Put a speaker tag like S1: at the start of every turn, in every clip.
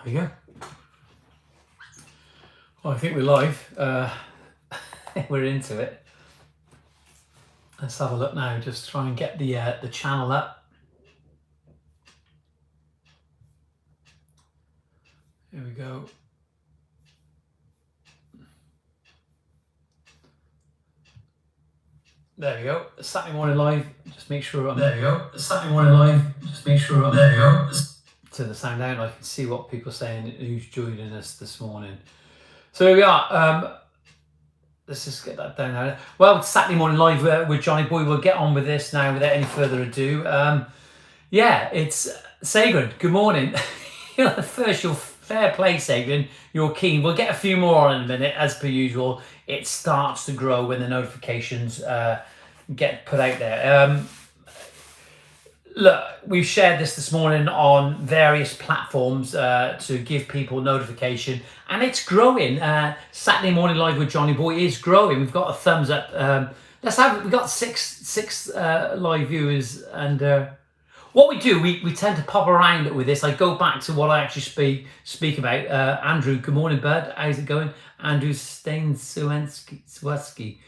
S1: we go. Well, I think we're live. We're into it. Let's have a look now. Just try and get the channel up. Here we go. There we go. Saturday morning live. Just make sure I'm. There we go. Saturday morning live. Just make sure I'm. There we go. Turn the sound down. I can see what people are saying. Who's joining us this morning? So here we are. Let's just get that down now. Well, Saturday morning live with Johnyboy. We'll get on with this now without any further ado. Yeah, it's Sagrin. Good morning. First, your fair play, Sagrin. You're keen. We'll get a few more on in a minute, as per usual. It starts to grow when the notifications get put out there. Look, we've shared this morning on various platforms to give people notification, and it's growing. Saturday morning live with Johnyboy is growing. We've got a thumbs up. We've got six live viewers, and what we do, we tend to pop around with this. I go back to what I actually speak about. Andrew, good morning, bud. How's it going? Andrew Stainswensky.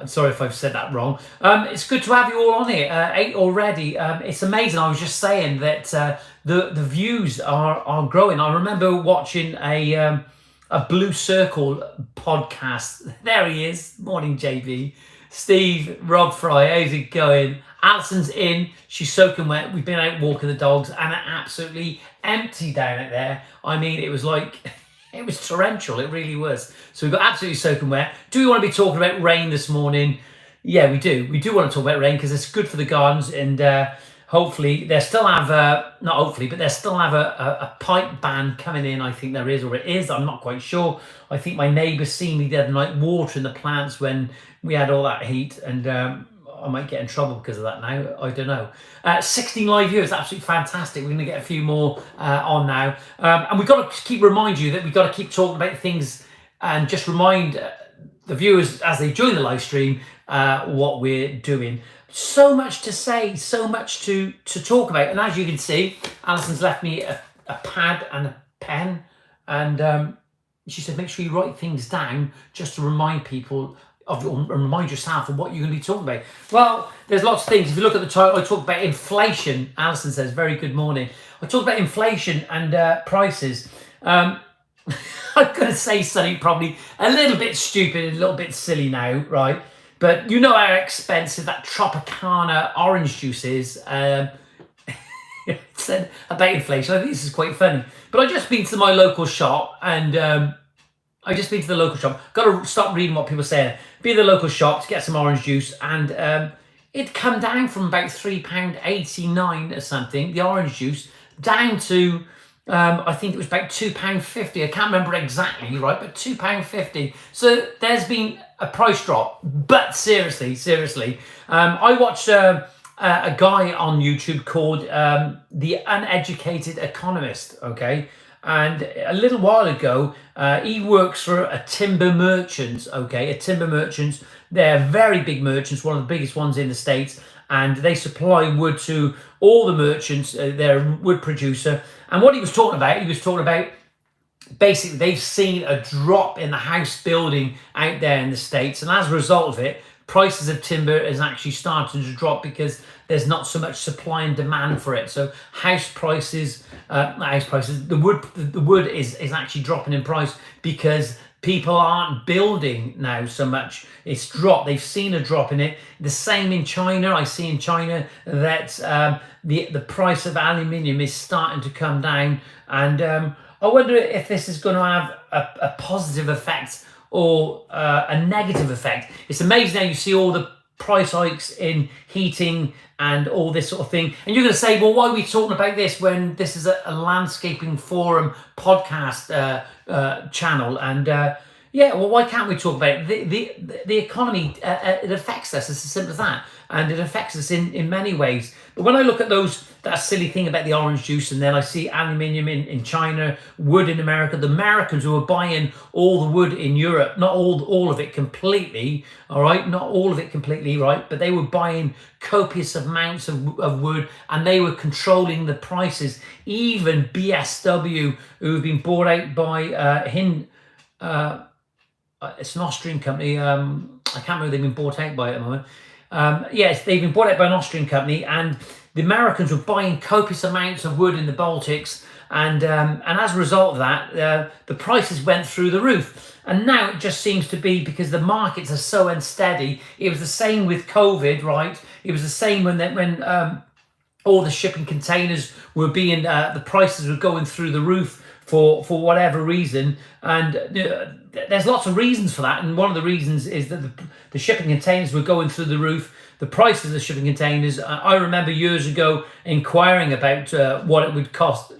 S1: Sorry if I've said that wrong. It's good to have you all on here. 8 already. It's amazing. I was just saying that the views are growing. I remember watching a Blue Circle podcast. There he is. Morning, JB. Steve, Rob Fry. How's it going? Alison's in. She's soaking wet. We've been out walking the dogs, and it absolutely empty down out there. I mean, it was like. It was torrential, it really was. So we've got absolutely soaking wet. Do we want to be talking about rain this morning? Yeah, we do. We do want to talk about rain because it's good for the gardens, and hopefully they still have, not hopefully, but they still have a pipe ban coming in. I think there is, or it is. I'm not quite sure. I think my neighbours seen me the other night watering the plants when we had all that heat, and I might get in trouble because of that now. I don't know. 16 live viewers, absolutely fantastic. We're going to get a few more on now. And we've got to keep remind you that we've got to keep talking about things and just remind the viewers as they join the live stream what we're doing. So much to say, so much to talk about. And as you can see, Alison's left me a pad and a pen. And she said, make sure you write things down just to remind people and remind yourself of what you're going to be talking about. Well, there's lots of things. If you look at the title, I talk about inflation. Alison says, very good morning. I talk about inflation and prices. I'm going to say something probably a little bit stupid, a little bit silly now, right? But you know how expensive that Tropicana orange juice is. Said about inflation. I think this is quite funny. But I've just been to my local shop, and Got to stop reading what people say. Be at the local shop to get some orange juice, and it'd come down from about £3.89 or something, the orange juice, down to I think it was about £2.50. I can't remember exactly, right, but £2.50. So there's been a price drop. But seriously, I watched a guy on YouTube called The Uneducated Economist. Okay. And a little while ago, he works for a timber merchant, okay? A timber merchant. They're very big merchants, one of the biggest ones in the States. And they supply wood to all the merchants. They're a wood producer. And what he was talking about, basically they've seen a drop in the house building out there in the States. And as a result of it, prices of timber is actually starting to drop because there's not so much supply and demand for it. So the wood is actually dropping in price because people aren't building now so much. It's dropped. They've seen a drop in it. The same in China. I see in China that the price of aluminium is starting to come down. And I wonder if this is going to have a positive effect or a negative effect. It's amazing how you see all the price hikes in heating and all this sort of thing. And you're going to say, well, why are we talking about this when this is a landscaping forum podcast channel? And Yeah, well, why can't we talk about it? The economy, it affects us. It's as simple as that. And it affects us in many ways. But when I look at that silly thing about the orange juice, and then I see aluminium in China, wood in America, the Americans who are buying all the wood in Europe, not all of it completely, all right, not all of it completely, right, but they were buying copious amounts of wood, and they were controlling the prices. Even BSW, who've been bought out by it's an Austrian company. I can't remember, they've been bought out by it at the moment. Yes, they've been bought out by an Austrian company, and the Americans were buying copious amounts of wood in the Baltics, and as a result of that, the prices went through the roof. And now it just seems to be, because the markets are so unsteady. It was the same with COVID, right? It was the same when all the shipping containers were being, the prices were going through the roof for whatever reason. And there's lots of reasons for that. And one of the reasons is that the shipping containers were going through the roof. The prices of shipping containers, I remember years ago inquiring about what it would cost.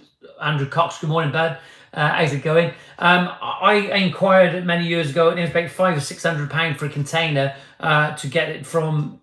S1: Andrew Cox, good morning, bud. How's it going? I inquired many years ago, and it was about £500 or £600 for a container to get it from,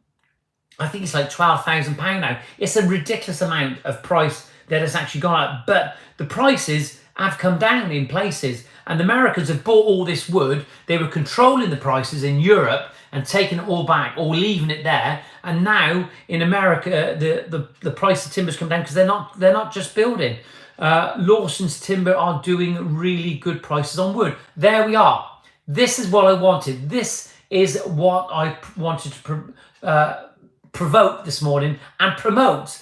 S1: I think it's like £12,000 now. It's a ridiculous amount of price that has actually gone up. But the prices have come down in places, and the Americans have bought all this wood. They were controlling the prices in Europe and taking it all back or leaving it there. And now in America, the price of timber's come down because they're not just building. Lawson's Timber are doing really good prices on wood. There we are. This is what I wanted. This is what I wanted to provoke this morning and promote.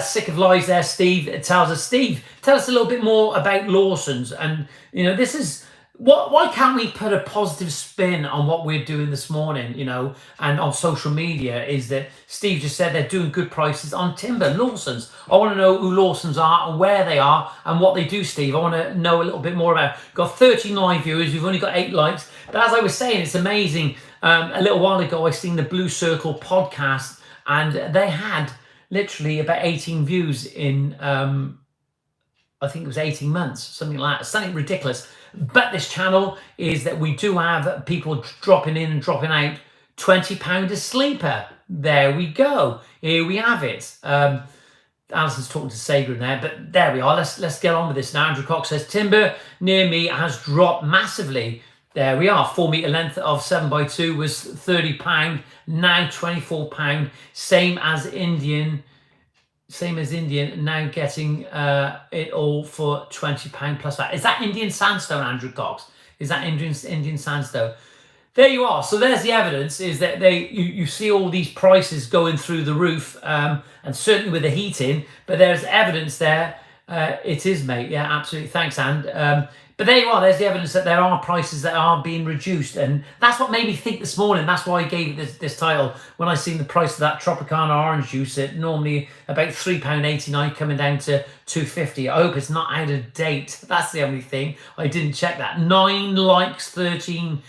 S1: Sick of lies there, Steve. It tells us, Steve, tell us a little bit more about Lawson's. And, this is, why can't we put a positive spin on what we're doing this morning, and on social media, is that Steve just said they're doing good prices on timber. Lawson's. I want to know who Lawson's are and where they are and what they do, Steve. I want to know a little bit more about it. Got 39 viewers. We've only got 8 likes. But as I was saying, it's amazing. A little while ago, I seen the Blue Circle podcast, and they had literally about 18 views in, I think it was 18 months, something like that, something ridiculous. But this channel is that we do have people dropping in and dropping out. £20 a sleeper. There we go. Here we have it. Alison's talking to Sager in there, but there we are. Let's get on with this now. Andrew Cox says, timber near me has dropped massively. There we are. 4 metre length of 7x2 was £30, now £24. Same as Indian, now getting it all for £20 plus that. Is that Indian sandstone, Andrew Cox? Is that Indian sandstone? There you are. So there's the evidence, is that you see all these prices going through the roof, and certainly with the heating, but there's evidence there. It is, mate. Yeah, absolutely. Thanks, And. But there you are. There's the evidence that there are prices that are being reduced. And that's what made me think this morning. That's why I gave it this title. When I seen the price of that Tropicana orange juice at normally about £3.89 coming down to £2.50. I hope it's not out of date. That's the only thing. I didn't check that. 9 likes, 13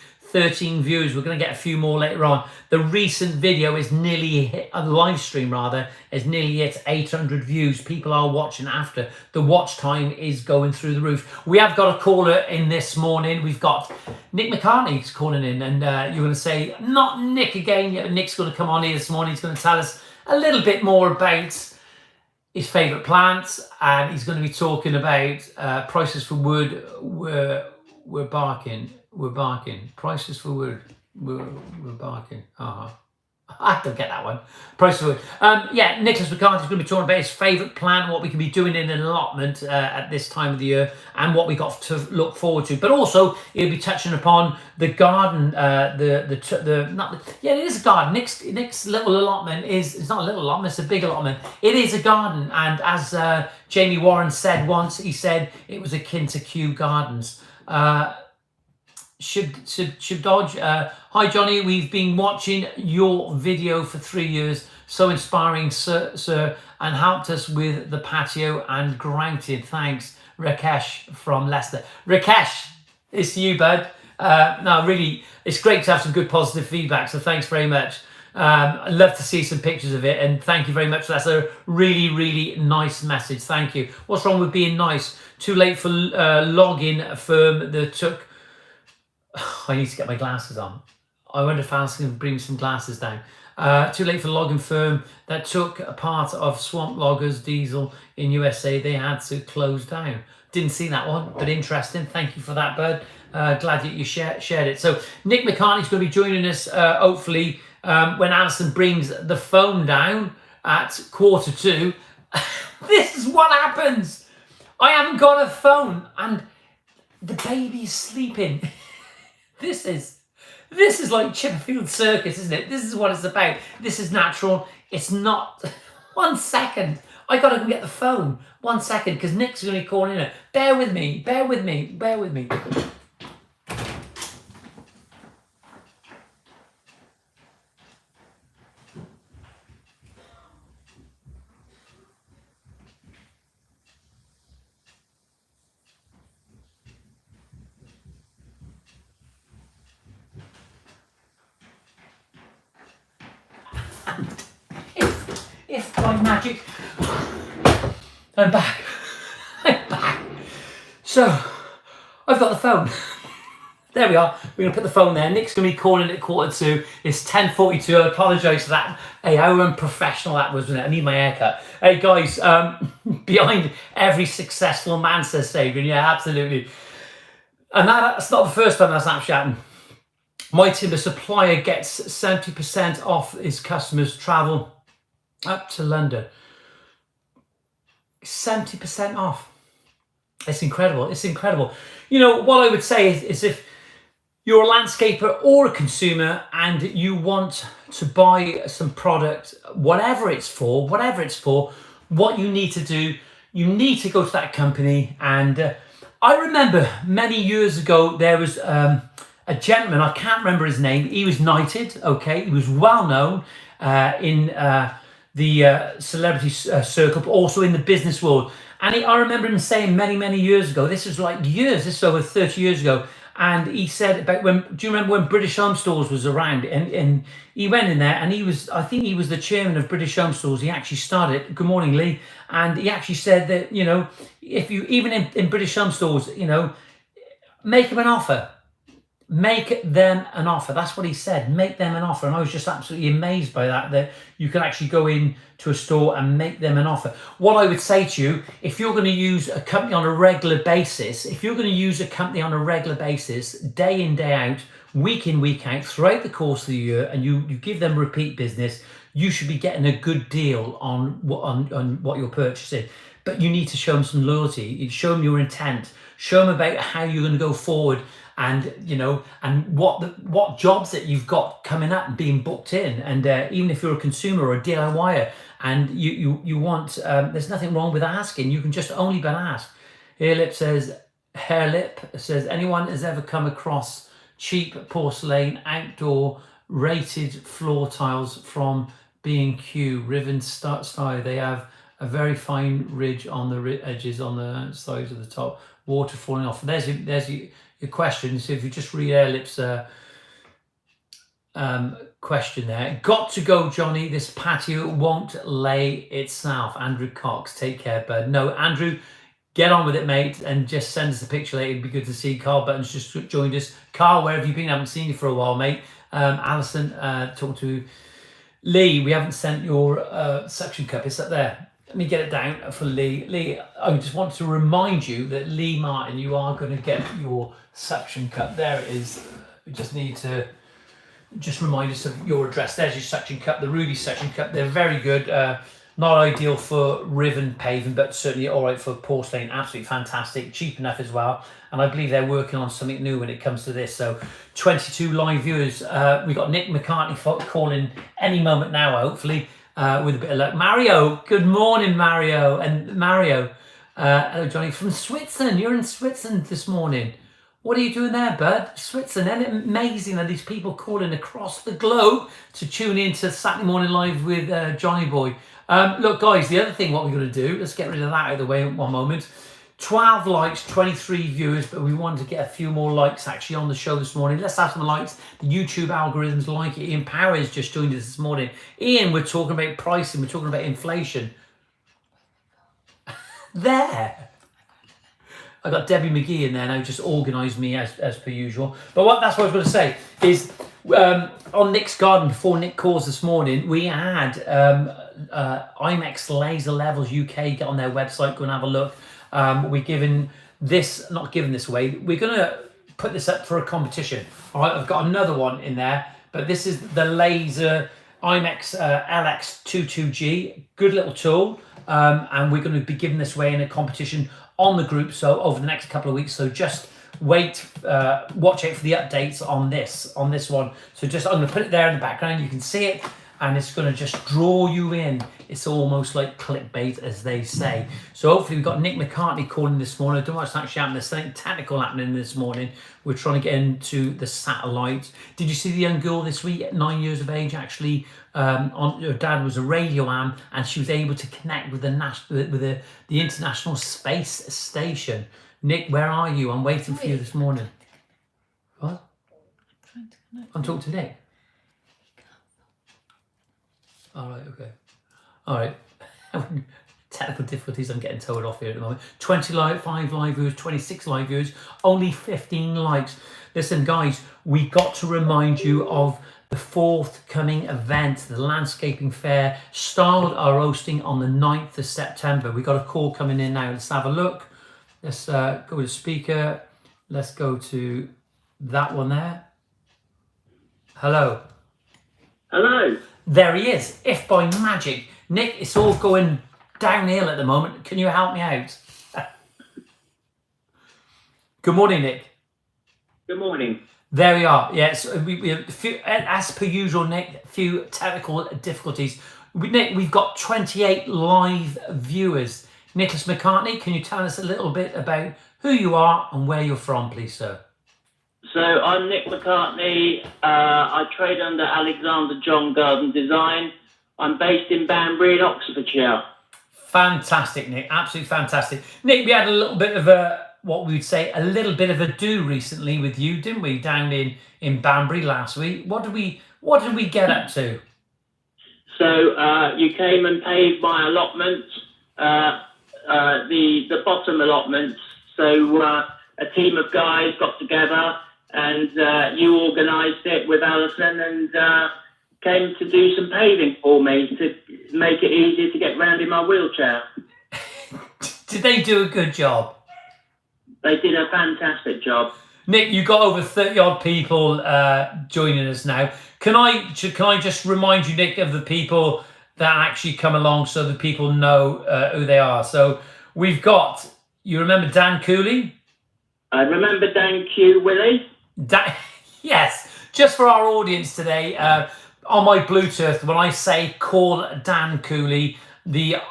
S1: views. We're going to get a few more later on. The recent video is nearly hit, the live stream rather, is nearly hit 800 views. People are watching after. The watch time is going through the roof. We have got a caller in this morning. We've got Nick McCartney's calling in, and you're going to say, not Nick again. Yeah, Nick's going to come on here this morning. He's going to tell us a little bit more about his favourite plants, and he's going to be talking about prices for wood. We're barking. Prices for wood. We're barking. I don't get that one. Prices for wood. Yeah, Nicholas McCarthy's going to be talking about his favourite plant, what we can be doing in an allotment at this time of the year, and what we got to look forward to. But also, he'll be touching upon the garden. It is a garden. Nick's little allotment it's not a little allotment. It's a big allotment. It is a garden, and as Jamie Warren said once, he said it was akin to Kew Gardens. Should dodge. Hi Johnny, we've been watching your video for 3 years. So inspiring, sir, and helped us with the patio and granted. Thanks, Rakesh from Leicester. Rakesh, it's you, bud. No, really, it's great to have some good positive feedback. So thanks very much. I'd love to see some pictures of it, and thank you very much. That's a really, really nice message. Thank you. What's wrong with being nice? Too late for login firm that took. I need to get my glasses on. I wonder if Alison can bring some glasses down. Too late for the logging firm that took a part of Swamp Loggers Diesel in USA. They had to close down. Didn't see that one, but interesting. Thank you for that, Bud. Glad that you shared it. So Nick McCartney's going to be joining us, hopefully, when Alison brings the phone down at 1:45. This is what happens. I haven't got a phone, and the baby's sleeping. This is like Chipperfield Circus, isn't it? This is what it's about. This is natural. It's not. 1 second. I got to go get the phone. 1 second, because Nick's going to be calling in. Bear with me. Bear with me. Bear with me. If by magic, I'm back. I'm back. So, I've got the phone. There we are. We're going to put the phone there. Nick's going to be calling at 1:45. It's 10:42. I apologise for that. Hey, how unprofessional that was, wasn't it? I need my haircut. Hey, guys, behind every successful man, says Sabian. Yeah, absolutely. And that's not the first time that's Snapchatting. My timber supplier gets 70% off his customers' travel up to London. 70% off. It's incredible. It's incredible. You know, what I would say is if you're a landscaper or a consumer and you want to buy some product, whatever it's for, what you need to do, you need to go to that company. And I remember many years ago, there was a gentleman, I can't remember his name. He was knighted, okay? He was well known in the celebrity circle, but also in the business world. And I remember him saying many years ago, this is like years, this is over 30 years ago, and he said about do you remember when British Home Stores was around? And he went in there, and I think he was the chairman of British Home Stores. He actually started, good morning, Lee, and he actually said that, you know, if you, even in British Home Stores, you know, make him an offer. Make them an offer. That's what he said. Make them an offer. And I was just absolutely amazed by that you can actually go in to a store and make them an offer. What I would say to you, if you're going to use a company on a regular basis, day in, day out, week in, week out, throughout the course of the year, and you give them repeat business, you should be getting a good deal on what you're purchasing. But you need to show them some loyalty. You show them your intent. Show them about how you're going to go forward, and you know, and what jobs that you've got coming up and being booked in. And even if you're a consumer or a DIYer and you want, there's nothing wrong with asking. You can just only but ask. Hairlip says, anyone has ever come across cheap porcelain outdoor rated floor tiles from B&Q Riven style? They have a very fine ridge on the edges on the sides of the top, water falling off. There's your question. So if you just read Airlip's question there. Got to go, Johnny. This patio won't lay itself. Andrew Cox, take care, bud. No, Andrew, get on with it, mate, and just send us a picture later. It'd be good to see. Carl Button's just joined us. Carl, where have you been? I haven't seen you for a while, mate. Alison, talk to Lee. We haven't sent your suction cup. It's up there. Let me get it down for Lee. Lee, I just want to remind you that Lee Martin, you are going to get your suction cup. There it is. We just need to just remind us of your address. There's your suction cup, the Ruby suction cup. They're very good. Not ideal for riven paving, but certainly all right for porcelain. Absolutely fantastic. Cheap enough as well. And I believe they're working on something new when it comes to this. So 22 live viewers. We've got Nick McCartney calling any moment now, hopefully. With a bit of luck. Mario, good morning, Mario. And Mario, hello, Johnny, from Switzerland. You're in Switzerland this morning. What are you doing there, bud? Switzerland. Isn't it amazing that these people calling across the globe to tune in to Saturday Morning Live with Johnyboy? Look, guys, the other thing, what we're going to do, let's get rid of that out of the way in one moment. 12 likes, 23 viewers, but we wanted to get a few more likes actually on the show this morning. Let's have some likes. The YouTube algorithms like it. Ian Power has just joined us this morning. Ian, we're talking about pricing. We're talking about inflation. There. I got Debbie McGee in there now, just organised me as per usual. But that's what I was going to say is on Nick's garden before Nick calls this morning, we had IMAX Laser Levels UK. Get on their website, go and have a look. We're giving this, not giving this away. We're going to put this up for a competition. All right, I've got another one in there, but this is the Laser IMAX LX22G. Good little tool. And we're going to be giving this away in a competition on the group, so over the next couple of weeks. So just wait, watch out for the updates on this one. So just, I'm going to put it there in the background, you can see it, and it's going to just draw you in. It's almost like clickbait, as they say. So hopefully we've got Nick McCartney calling this morning. I don't know what's actually happening. There's something technical happening this morning. We're trying to get into the satellite. Did you see the young girl this week at 9 years of age actually her dad was a radio am, and she was able to connect with the International Space Station. Nick, where are you? I'm waiting for you this morning. What? I'm talking to Nick. All right, okay. All right. Technical difficulties, I'm getting told off here at the moment. 25 live viewers, 26 live viewers, only 15 likes. Listen, guys, we got to remind you of the forthcoming event, the Landscaping Fair. Starled are hosting on the 9th of September. We got a call coming in now. Let's have a look. Let's go to speaker. Let's go to that one there. Hello.
S2: Hello.
S1: There he is. If by magic. Nick, it's all going downhill at the moment. Can you help me out? Good morning, Nick.
S2: Good morning.
S1: There we are. Yes, we have a few, as per usual, Nick, a few technical difficulties. Nick, we've got 28 live viewers. Nicholas McCartney, can you tell us a little bit about who you are and where you're from, please, sir?
S2: So I'm Nick McCartney. I trade under Alexander John Garden Design. I'm based in Banbury in Oxfordshire.
S1: Fantastic, Nick. Absolutely fantastic. Nick, we had a little bit of what we would say, a little bit of a do recently with you, didn't we? Down in Banbury last week. What did we get up to?
S2: So you came and paved my allotment, the bottom allotment. So a team of guys got together and you organised it with Alison and came to do some paving for me to make it easier to get round in my wheelchair.
S1: Did they do a good job?
S2: They did a fantastic job.
S1: Nick, you've got over 30 odd people joining us now. Can I just remind you, Nick, of the people that actually come along so that people know who they are? So we've got, you remember Dan Cooley?
S2: I remember Dan Q. Willie.
S1: Yes, just for our audience today, on my Bluetooth, when I say call Dan Cooley, the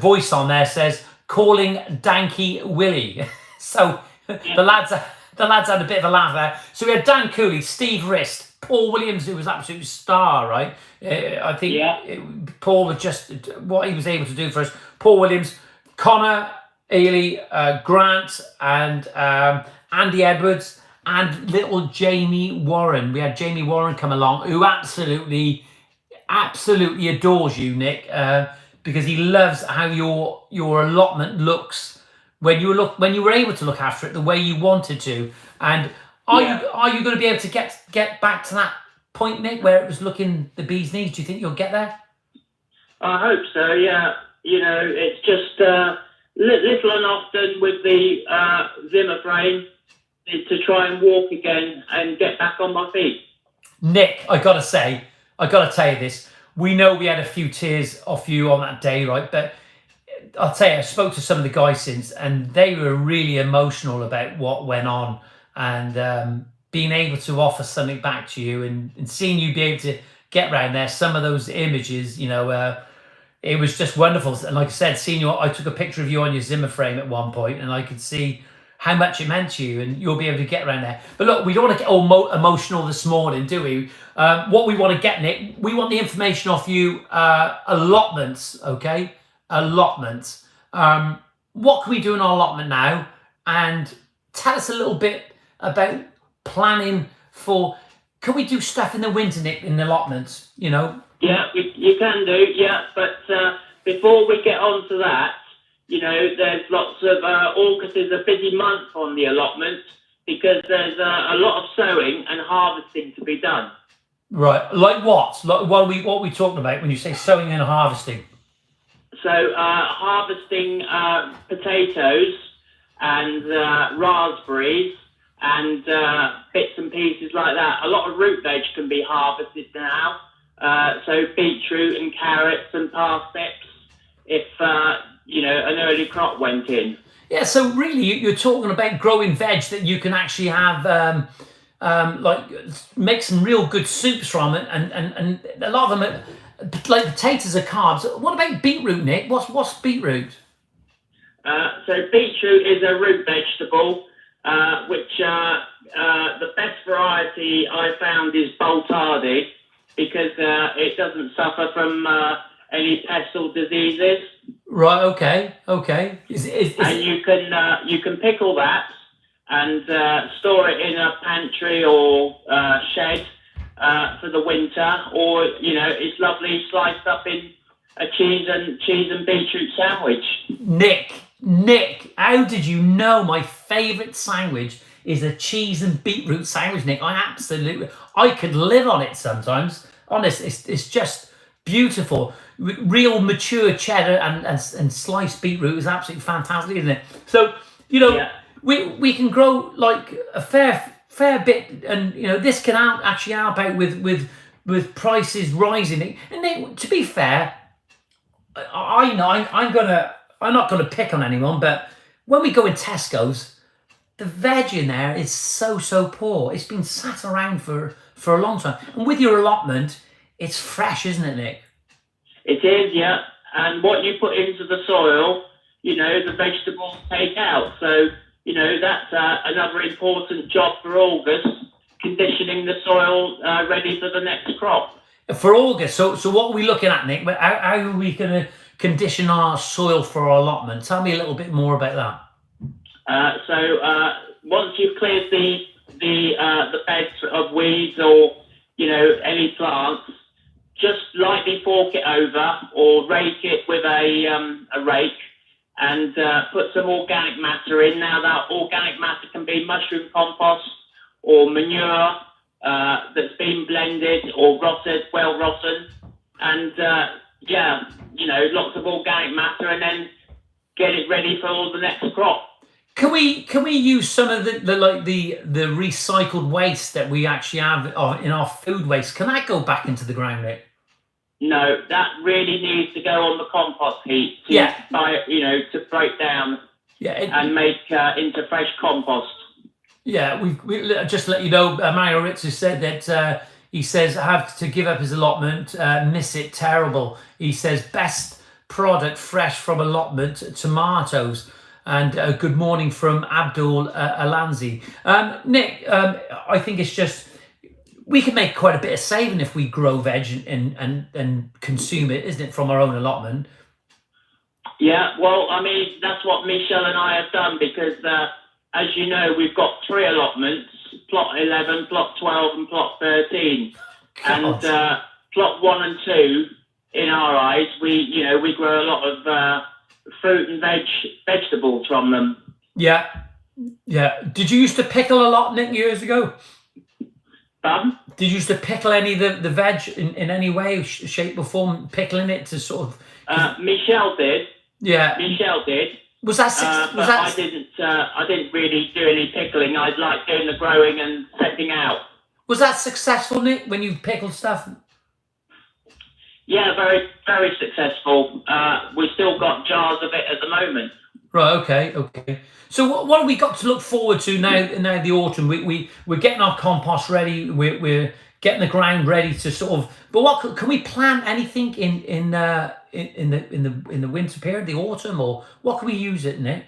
S1: voice on there says calling Danky Willie. So the lads had a bit of a laugh there. So we had Dan Cooley, Steve Wrist, Paul Williams, who was an absolute star, right? I think Paul was just what he was able to do for us. Paul Williams, Connor, Ely, Grant, and Andy Edwards, and little Jamie Warren. We had Jamie Warren come along, who absolutely adores you, Nick, because he loves how your allotment looks when you were able to look after it the way you wanted to. And are you going to be able to get back to that point, Nick, where it was looking the bee's knees? Do you think you'll get there?
S2: I hope so. Yeah, you know, it's just little and often with the Zimmer frame to try and walk again and get back on my feet.
S1: Nick, I gotta tell you this. We know we had a few tears off you on that day, right? But I'll tell you, I spoke to some of the guys since, and they were really emotional about what went on, and being able to offer something back to you, and seeing you be able to get around there. Some of those images, you know, it was just wonderful. And like I said, seeing you, I took a picture of you on your Zimmer frame at one point, and I could see how much it meant to you, and you'll be able to get around there. But look, we don't want to get all emotional this morning, do we? What we want to get, Nick, we want the information off you, allotments, okay? Allotments. What can we do in our allotment now? And tell us a little bit about planning for, can we do stuff in the winter, Nick, in the allotments, you know?
S2: Yeah, you can do, yeah. But before we get on to that, there's lots of August is a busy month on the allotment because there's a lot of sowing and harvesting to be done.
S1: Right. Like what? Like what are we talking about when you say sowing and harvesting?
S2: So harvesting potatoes and raspberries and bits and pieces like that. A lot of root veg can be harvested now. So beetroot and carrots and parsnips if, an early crop went in.
S1: Yeah, so really you're talking about growing veg that you can actually have like make some real good soups from it, and a lot of them are, like potatoes are carbs. What about beetroot, Nick? What's beetroot?
S2: So beetroot is a root vegetable, which the best variety I found is Boltardi because it doesn't suffer from any pests or diseases.
S1: Right. Okay. Okay.
S2: And you can pickle that and store it in a pantry or shed for the winter, or it's lovely sliced up in a cheese and beetroot sandwich.
S1: Nick, how did you know my favourite sandwich is a cheese and beetroot sandwich, Nick? I could live on it sometimes. Honest, it's just beautiful. Real mature cheddar and sliced beetroot is absolutely fantastic, isn't it? So,
S2: Yeah.
S1: we can grow like a fair bit, and this can actually help out with prices rising. And Nick, to be fair, I know I'm not gonna pick on anyone, but when we go in Tesco's, the veg in there is so poor. It's been sat around for a long time. And with your allotment, it's fresh, isn't it, Nick?
S2: It is, yeah. And what you put into the soil, the vegetables take out. So, that's another important job for August, conditioning the soil ready for the next crop.
S1: For August, so what are we looking at, Nick? How are we going to condition our soil for our allotment? Tell me a little bit more about
S2: that. So once you've cleared the beds of weeds or any plants, just lightly fork it over or rake it with a rake and put some organic matter in. Now that organic matter can be mushroom compost or manure that's been blended or well rotten, and lots of organic matter, and then get it ready for the next crop.
S1: Can we use some of the recycled waste that we actually have in our food waste? Can that go back into the ground, Nick?
S2: No, that really needs to go on the compost heap to break down and make into fresh compost.
S1: Yeah, we just let you know, Mario Ritz has said that he says, I have to give up his allotment, miss it terrible. He says, best product fresh from allotment, tomatoes. And good morning from Abdul Alanzi. Nick, I think it's just, we can make quite a bit of saving if we grow veg and consume it, isn't it, from our own allotment?
S2: Yeah, well, I mean, that's what Michelle and I have done because, as you know, we've got 3 allotments, plot 11, plot 12 and plot 13. God. And plot 1 and 2, in our eyes, we grow a lot of fruit and vegetables from them.
S1: Yeah. Did you used to pickle a lot, Nick, years ago?
S2: Did
S1: you used to pickle any of the veg in any way, shape or form, pickling it to sort of...
S2: Michelle did.
S1: Yeah.
S2: Michelle did.
S1: Was that...
S2: I didn't really do any pickling. I liked doing the growing and setting out.
S1: Was that successful, Nick, when you pickled stuff?
S2: Yeah, very, very successful. We still got jars of it at the moment.
S1: Right. Okay. So what have we got to look forward to now? Now the autumn, we're getting our compost ready. We're getting the ground ready to sort of. But what can we plant anything in the winter period, the autumn, or what can we use it, Nick?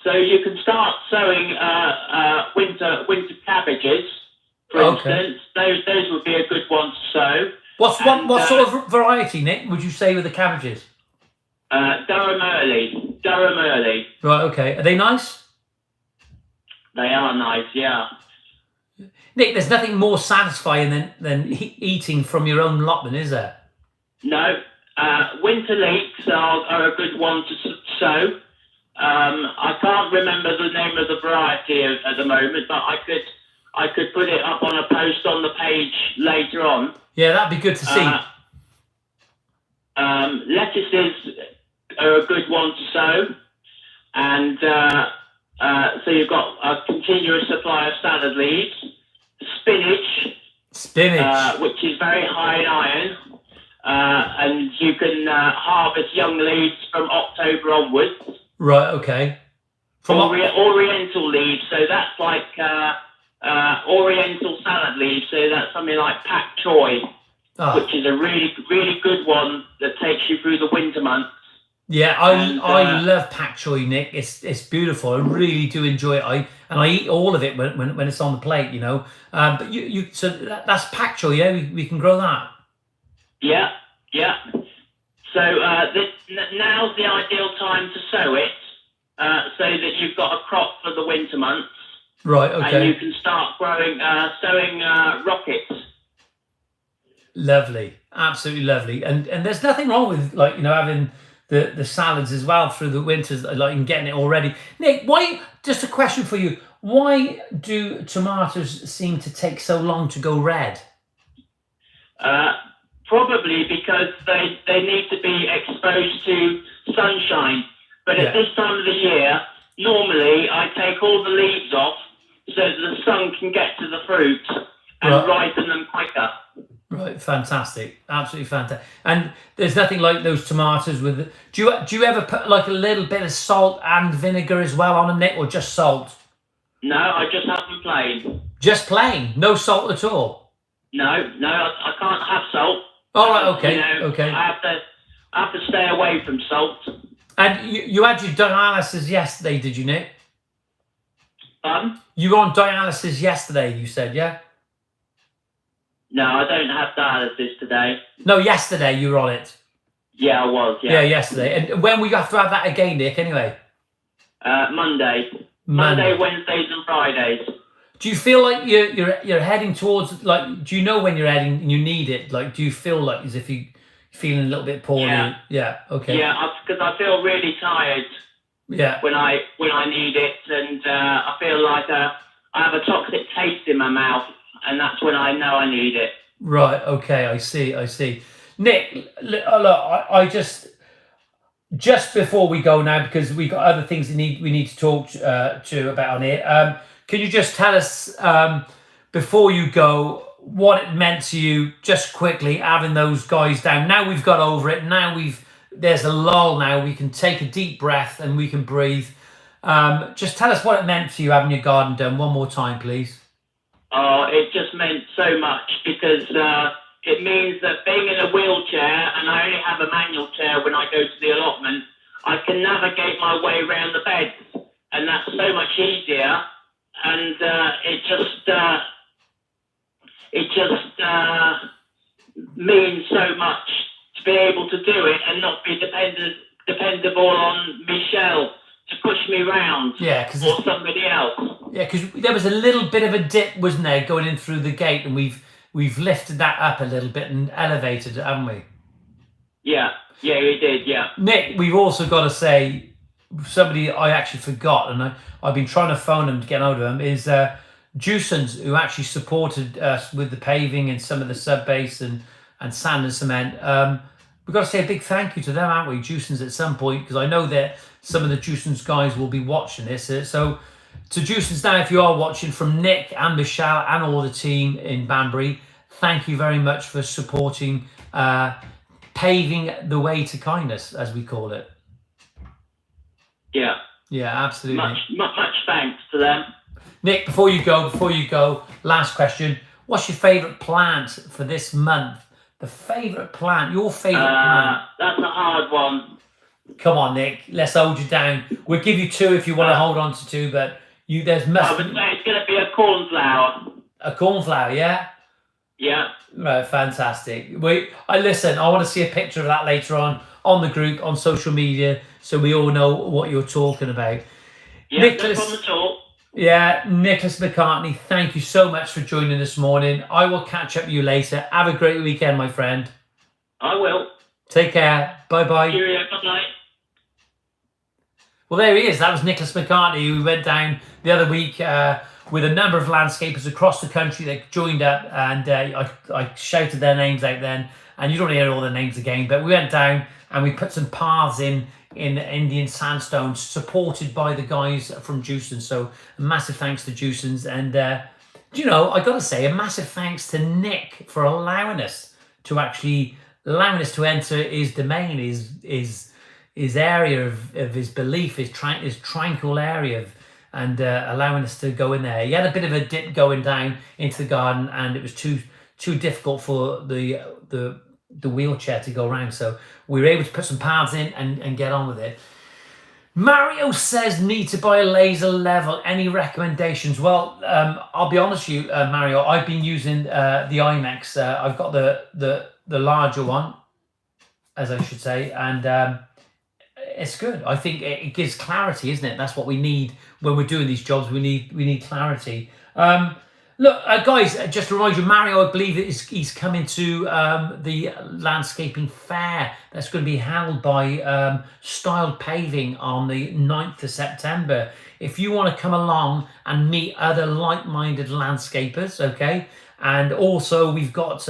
S2: So you can start sowing winter cabbages, for instance. Those would be a good one to sow.
S1: What sort of variety, Nick, would you say with the cabbages?
S2: Durham early.
S1: Right, okay. Are they nice?
S2: They are nice, yeah.
S1: Nick, there's nothing more satisfying than eating from your own allotment, is there?
S2: No, Winter leeks are a good one to sow. I can't remember the name of the variety at the moment, but I could put it up on a post on the page later on.
S1: Yeah, that'd be good to see.
S2: Lettuces are a good one to sow, and so you've got a continuous supply of salad leaves. Spinach, which is very high in iron, and you can harvest young leaves from October onwards.
S1: Right, okay.
S2: From Oriental leaves, so that's like Oriental salad leaves, so that's something like pak choy, which is a really, really good one that takes you through the winter months.
S1: Yeah, I love pak choy, Nick. It's beautiful. I really do enjoy it. I eat all of it when it's on the plate, you know. But so that's pak choy, yeah. We can grow that.
S2: Yeah. So now's the ideal time to sow it, so that you've got a crop for the winter months.
S1: Right. Okay.
S2: And you can start sowing rockets.
S1: Lovely, absolutely lovely. And there's nothing wrong with, like, you know, having the salads as well through the winters, like, and getting it already. Nick, why? Just a question for you. Why do tomatoes seem to take so long to go red?
S2: Probably because they need to be exposed to sunshine. But at this time of the year, normally I take all the leaves off so that the sun can get to the fruit and ripen them quicker.
S1: Right, fantastic, absolutely fantastic. And there's nothing like those tomatoes with. Do you ever put like a little bit of salt and vinegar as well on them, Nick, or just salt?
S2: No, I just have them plain.
S1: Just plain, no salt at all.
S2: No, I can't have salt.
S1: All right, okay,
S2: you know,
S1: okay.
S2: I have to stay away from salt.
S1: And you had your dialysis yesterday, did you, Nick? You were on dialysis yesterday, you said, yeah?
S2: No, I don't have dialysis today.
S1: No, yesterday you were on it.
S2: Yeah, I was, yeah.
S1: Yeah, yesterday. And when will you have to have that again, Nick, anyway?
S2: Monday, Wednesdays and Fridays.
S1: Do you feel like you're heading towards, like, do you know when you're heading and you need it? Like, do you feel like as if you're feeling a little bit poorly? Yeah, okay.
S2: Yeah, because I feel really tired.
S1: Yeah.
S2: When I need it, and I feel like I have a toxic taste in my mouth, and that's when I know I need it.
S1: Right. Okay. I see. Nick, look, I just before we go now, because we got other things we need to talk to about on here. Can you just tell us before you go what it meant to you, just quickly, having those guys down? Now we've got over it. Now there's a lull. Now we can take a deep breath and we can breathe. Just tell us what it meant to you having your garden done one more time, please.
S2: Oh, it just meant so much, because it means that being in a wheelchair, and I only have a manual chair when I go to the allotment, I can navigate my way around the beds, and that's so much easier. And it just means so much to be able to do it and not be dependable on Michelle to push me around, or somebody else.
S1: Yeah, because there was a little bit of a dip, wasn't there, going in through the gate, and we've lifted that up a little bit and elevated it, haven't we?
S2: Yeah, you did, yeah.
S1: Nick, we've also got to say, somebody I actually forgot, and I've been trying to phone him to get hold of him, is Juicens, who actually supported us with the paving and some of the sub-base and sand and cement. We've got to say a big thank you to them, haven't we, Juicens, at some point, because I know that some of the Juicens guys will be watching this. So to Juicens now, if you are watching, from Nick and Michelle and all the team in Banbury, thank you very much for supporting paving the way to kindness, as we call it.
S2: Yeah.
S1: Yeah, absolutely.
S2: Much thanks to them.
S1: Nick, before you go, last question. What's your favourite plant for this month? The favourite plant, your favourite plant?
S2: That's a hard one.
S1: Come on, Nick. Let's hold you down. We'll give you two if you want to hold on to two, but there's must.
S2: I would say it's going to be a cornflower.
S1: A cornflower, yeah?
S2: Yeah.
S1: Right, fantastic. I want to see a picture of that later on the group, on social media, so we all know what you're talking about.
S2: Yeah, Nicholas, no problem at all.
S1: Yeah, Nicholas McCartney, thank you so much for joining this morning. I will catch up with you later. Have a great weekend, my friend.
S2: I will.
S1: Take care. Bye-bye.
S2: Cheerio. Bye-bye.
S1: Well, there he is. That was Nicholas McCartney, who went down the other week with a number of landscapers across the country that joined up, and I shouted their names out then, and you don't hear all their names again, but we went down and we put some paths in Indian sandstone, supported by the guys from Juicens. So a massive thanks to Juicens, and you know, I got to say, a massive thanks to Nick for allowing us to enter his domain, his area of his belief, his tranquil area and allowing us to go in there. He had a bit of a dip going down into the garden, and it was too difficult for the wheelchair to go around. So we were able to put some paths in and get on with it. Mario says, need to buy a laser level. Any recommendations? Well, I'll be honest with you, Mario. I've been using the IMAX. I've got the larger one, as I should say, and it's good. I think it gives clarity, isn't it? That's what we need when we're doing these jobs. We need clarity. Look, guys, just to remind you, Mario, I believe he's coming to the landscaping fair that's going to be held by Styled Paving on the 9th of September. If you want to come along and meet other like-minded landscapers, okay? And also we've got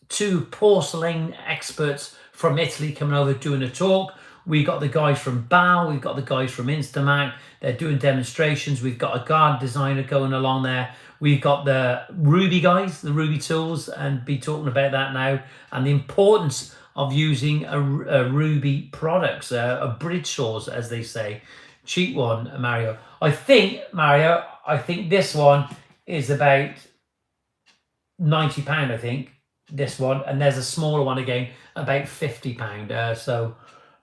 S1: 2 porcelain experts from Italy coming over doing a talk. We got the guys from Bow, we've got the guys from Instamac. They're doing demonstrations. We've got a garden designer going along there. We've got the Ruby guys, the Ruby tools, and be talking about that now, and the importance of using a Ruby products, a bridge saws, as they say. Cheap one, Mario. I think this one is about £90, I think, this one, and there's a smaller one again, about £50. So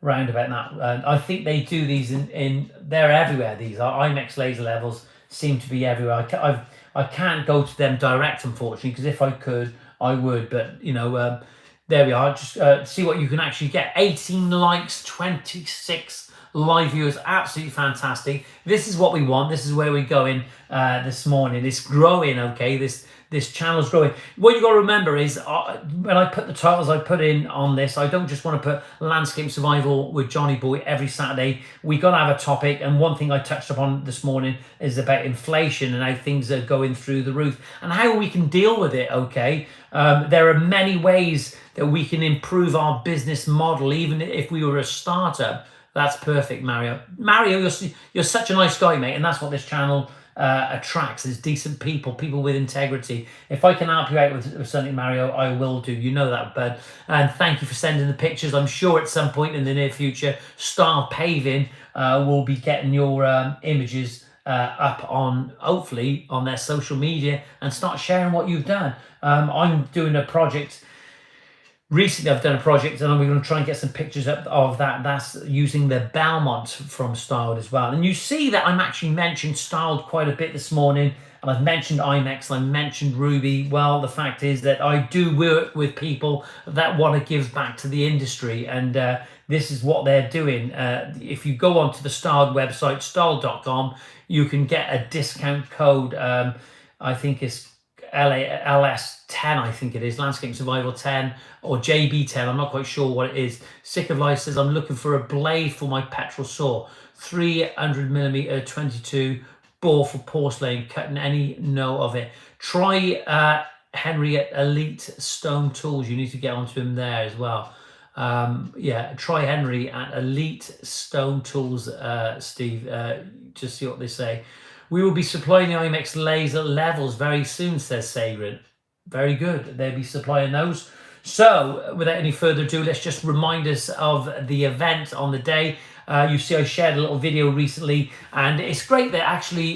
S1: round about that. I think they do these in they're everywhere. These are IMAX laser levels, seem to be everywhere. I can't go to them direct, unfortunately, because if I could, I would. But you know, there we are. Just see what you can actually get. 18 likes, 26 live viewers, absolutely fantastic. This is what we want. This is where we're going this morning. It's growing, okay? This channel's growing. What you got to remember is when I put the titles I put in on this, I don't just want to put landscape survival with Johnyboy every Saturday. We got to have a topic, and one thing I touched upon this morning is about inflation and how things are going through the roof and how we can deal with it, okay? There are many ways that we can improve our business model, even if we were a startup. That's perfect, Mario. Mario, you're such a nice guy, mate, and that's what this channel attracts, is decent people with integrity. If I can help you out with something, Mario, I will do. You know that, bud. And thank you for sending the pictures. I'm sure at some point in the near future, Style Paving will be getting your images up on, hopefully, on their social media and start sharing what you've done. I'm doing a project. Recently, I've done a project, and I'm going to try and get some pictures up of that. That's using the Belmont from Styled as well. And you see that I'm actually mentioned Styled quite a bit this morning, and I've mentioned IMAX, and I mentioned Ruby. Well, the fact is that I do work with people that want to give back to the industry, and this is what they're doing. If you go onto the Styled website, styled.com, you can get a discount code. I think it's LS10, I think it is, Landscape Survival 10 or JB10, I'm not quite sure what it is. Sick of Life says, I'm looking for a blade for my petrol saw, 300mm 22 bore for porcelain, cutting any no of it. Try Henry at Elite Stone Tools, you need to get onto him there as well. Yeah, try Henry at Elite Stone Tools, Steve, just see what they say. We will be supplying the IMAX laser levels very soon, says Sagrin. Very good. They'll be supplying those. So, without any further ado, let's just remind us of the event on the day. You see, I shared a little video recently, and it's great that actually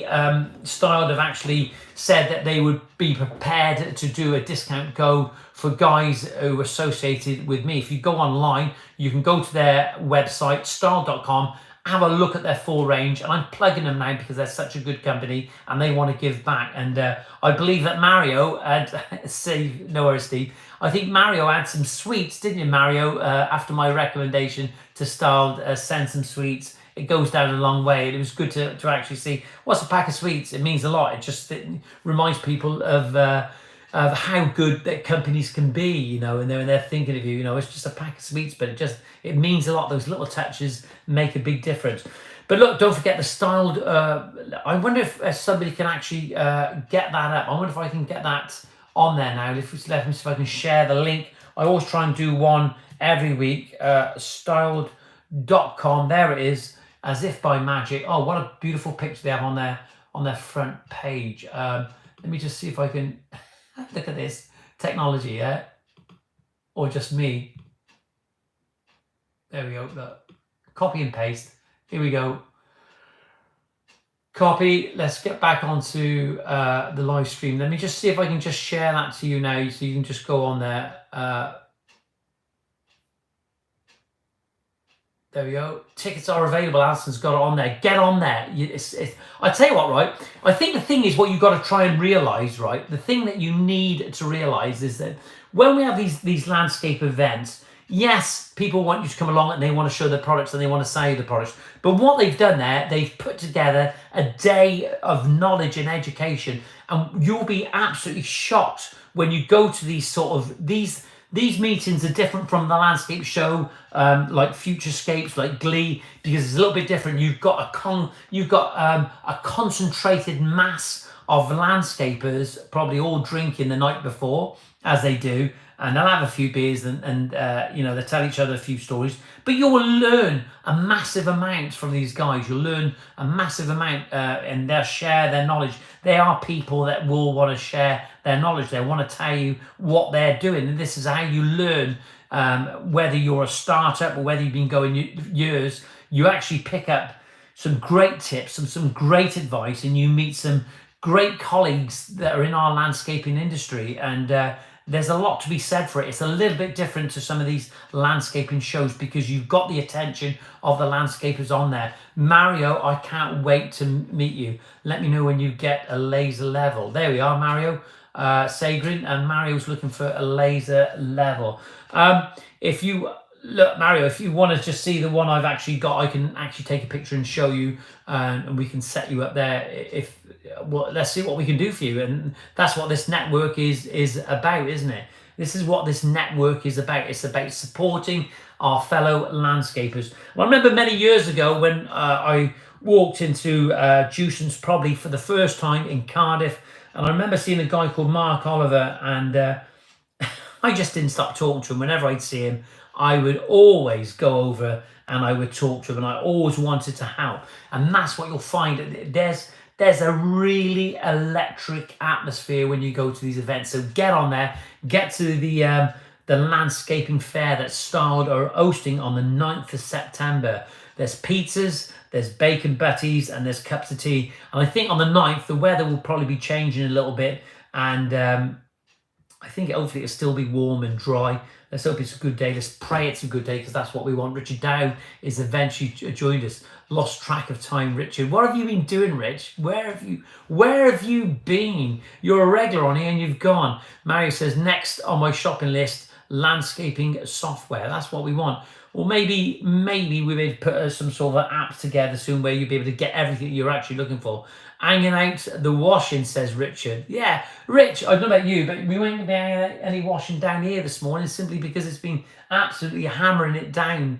S1: Styled have actually said that they would be prepared to do a discount code for guys who are associated with me. If you go online, you can go to their website, styled.com, have a look at their full range, and I'm plugging them now because they're such a good company and they want to give back. And I believe that Mario had, Steve, no worries, Steve, I think Mario had some sweets, didn't you, Mario? After my recommendation to Styled, send some sweets. It goes down a long way, and it was good to actually see what's a pack of sweets. It means a lot. It reminds people of of how good that companies can be, you know, and they're thinking of you. You know, it's just a pack of sweets, but it means a lot. Those little touches make a big difference. But look, don't forget the styled. I wonder if somebody can actually get that up. I wonder if I can get that on there now. Let me see if I can share the link. I always try and do one every week. Styled.com. There it is, as if by magic. Oh, what a beautiful picture they have on their front page. Let me just see if I can look at this technology, yeah, or just me. There we go. Look. Copy and paste. Here we go. Copy. Let's get back onto the live stream. Let me just see if I can just share that to you now, so you can just go on there. There we go. Tickets are available. Alison's got it on there. Get on there. I tell you what, right? I think the thing is what you've got to try and realise, right? The thing that you need to realise is that when we have these landscape events, yes, people want you to come along and they want to show their products and they want to sell you the products. But what they've done there, they've put together a day of knowledge and education, and you'll be absolutely shocked when you go to these meetings are different from the landscape show, like Futurescapes, like Glee, because it's a little bit different. You've got a concentrated mass of landscapers, probably all drinking the night before, as they do, and they'll have a few beers and you know, they tell each other a few stories. But you will learn a massive amount from these guys. You'll learn a massive amount, and they'll share their knowledge. They are people that will want to share their knowledge. They want to tell you what they're doing, and this is how you learn. Whether you're a startup or whether you've been going years, you actually pick up some great tips and some great advice, and you meet some great colleagues that are in our landscaping industry, and there's a lot to be said for it. It's a little bit different to some of these landscaping shows because you've got the attention of the landscapers on there. Mario, I can't wait to meet you. Let me know when you get a laser level. There we are, Mario Sagrin, and Mario's looking for a laser level. If you look, Mario, if you want to just see the one I've actually got, I can actually take a picture and show you, and we can set you up there. Well, let's see what we can do for you, and that's what this network is about, isn't it? This is what this network is about. It's about supporting our fellow landscapers. I remember many years ago when I walked into Juicens probably for the first time in Cardiff, and I remember seeing a guy called Mark Oliver, and I just didn't stop talking to him. Whenever I'd see him, I would always go over and I would talk to him, and I always wanted to help. And that's what you'll find. There's a really electric atmosphere when you go to these events. So get on there, get to the landscaping fair that Styled are hosting on the 9th of September. There's pizzas, there's bacon butties, and there's cups of tea. And I think on the 9th, the weather will probably be changing a little bit, and I think hopefully it'll still be warm and dry. Let's hope it's a good day. Let's pray it's a good day, because that's what we want. Richard Dow is eventually joined us. Lost track of time, Richard. What have you been doing, Rich? Where have you been? You're a regular on here and you've gone. Mario says, next on my shopping list, landscaping software. That's what we want. Or maybe we may put some sort of apps together soon where you'll be able to get everything you're actually looking for. Hanging out the washing, says Richard. Yeah, Rich, I don't know about you, but we won't be hanging out any washing down here this morning simply because it's been absolutely hammering it down.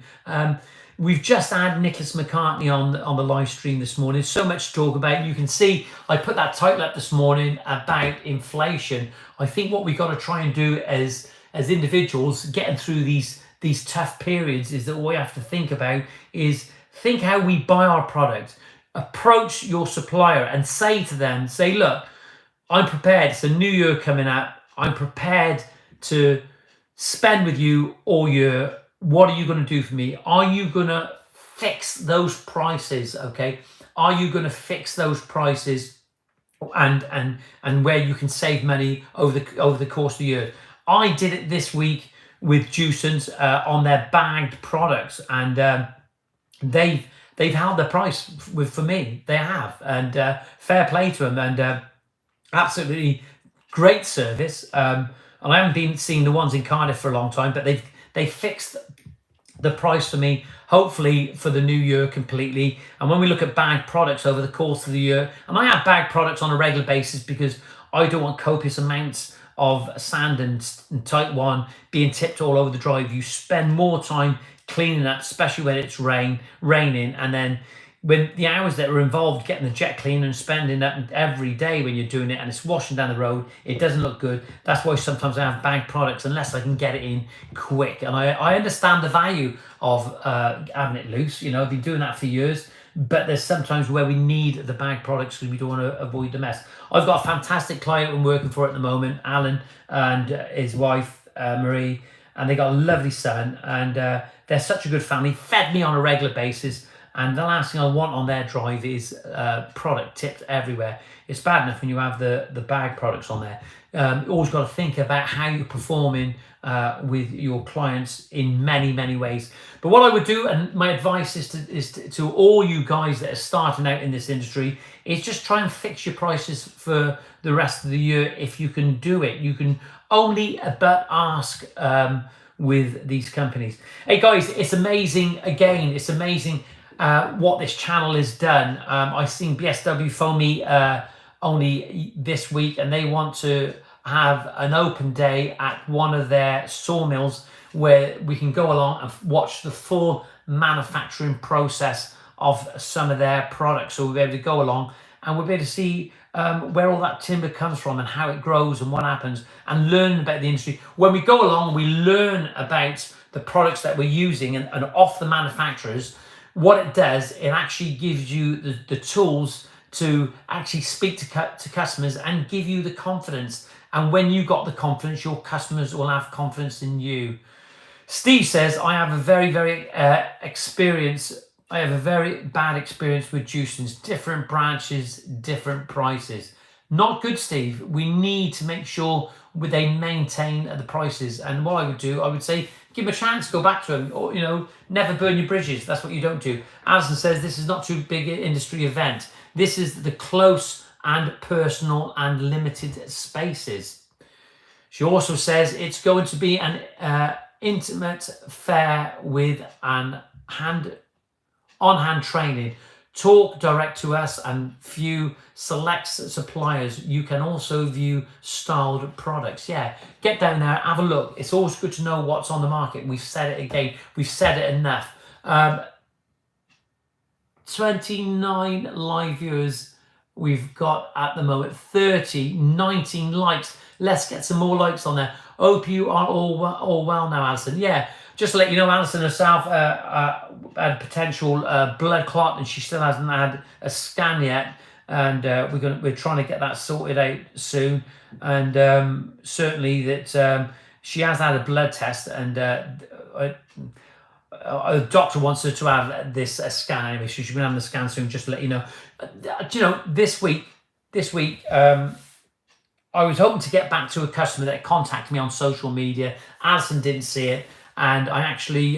S1: We've just had Nicholas McCartney on the live stream this morning. So much to talk about. You can see I put that title up this morning about inflation. I think what we've got to try and do as individuals getting through these tough periods is that what we have to think about is think how we buy our product. Approach your supplier and say to them, look, I'm prepared. It's a new year coming up. I'm prepared to spend with you all year. What are you going to do for me? Are you going to fix those prices? Okay. Are you going to fix those prices and where you can save money over the course of the year? I did it this week with Juicens on their bagged products, and they've held the price for me. They have, and fair play to them, and absolutely great service. And I haven't been seeing the ones in Cardiff for a long time, but they fixed the price for me, hopefully for the new year completely. And when we look at bagged products over the course of the year, and I have bagged products on a regular basis because I don't want copious amounts of sand and type 1 being tipped all over the drive. You spend more time cleaning up, especially when it's raining, and then when the hours that are involved getting the jet clean and spending that every day when you're doing it and it's washing down the road, it doesn't look good. That's why sometimes I have bag products unless I can get it in quick. And I understand the value of having it loose. You know, I've been doing that for years. But there's sometimes where we need the bag products because we don't want to avoid the mess. I've got a fantastic client I'm working for at the moment, Alan, and his wife, Marie, and they got a lovely son, and they're such a good family, fed me on a regular basis. And the last thing I want on their drive is product tipped everywhere. It's bad enough when you have the bag products on there. You always got to think about how you're performing with your clients in many ways. But what I would do, and my advice is to all you guys that are starting out in this industry, is just try and fix your prices for the rest of the year if you can do it. You can only but ask with these companies. Hey guys, it's amazing. Again, it's amazing what this channel has done. I've seen BSW phone me only this week, and they want to have an open day at one of their sawmills where we can go along and watch the full manufacturing process of some of their products. So we'll be able to go along and we'll be able to see where all that timber comes from and how it grows and what happens, and learn about the industry. When we go along, we learn about the products that we're using and off the manufacturers. What it does, it actually gives you the tools to actually speak to customers and give you the confidence. And when you got the confidence, your customers will have confidence in you. Steve says, I have a very bad experience with juicings, different branches, different prices. Not good, Steve. We need to make sure they maintain the prices. And what I would do, I would say, give them a chance, go back to them, or, you know, never burn your bridges. That's what you don't do. Alison says, this is not too big an industry event. This is the close and personal and limited spaces. She also says it's going to be an intimate fair with an on-hand training. Talk direct to us and few select suppliers. You can also view styled products. Yeah, get down there, have a look. It's always good to know what's on the market. We've said it again. We've said it enough. 29 live viewers we've got at the moment. 19 likes. Let's get some more likes on there. Hope you are all well now, Alison. Yeah, just to let you know, Alison herself had potential blood clot, and she still hasn't had a scan yet. And we're trying to get that sorted out soon. And certainly that she has had a blood test, and a doctor wants her to have this scan anyway. So she's going to have the scan soon. Just to let you know. You know, this week. I was hoping to get back to a customer that contacted me on social media. Alison didn't see it. And I actually,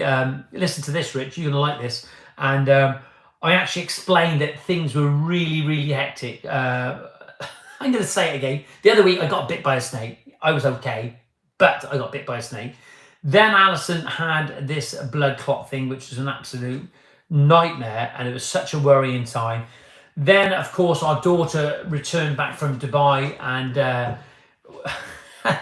S1: listen to this, Rich, you're going to like this. And I actually explained that things were really hectic. I'm going to say it again. The other week I got bit by a snake. I was okay, but I got bit by a snake. Then Alison had this blood clot thing, which was an absolute nightmare. And it was such a worrying time. Then, of course, our daughter returned back from Dubai, and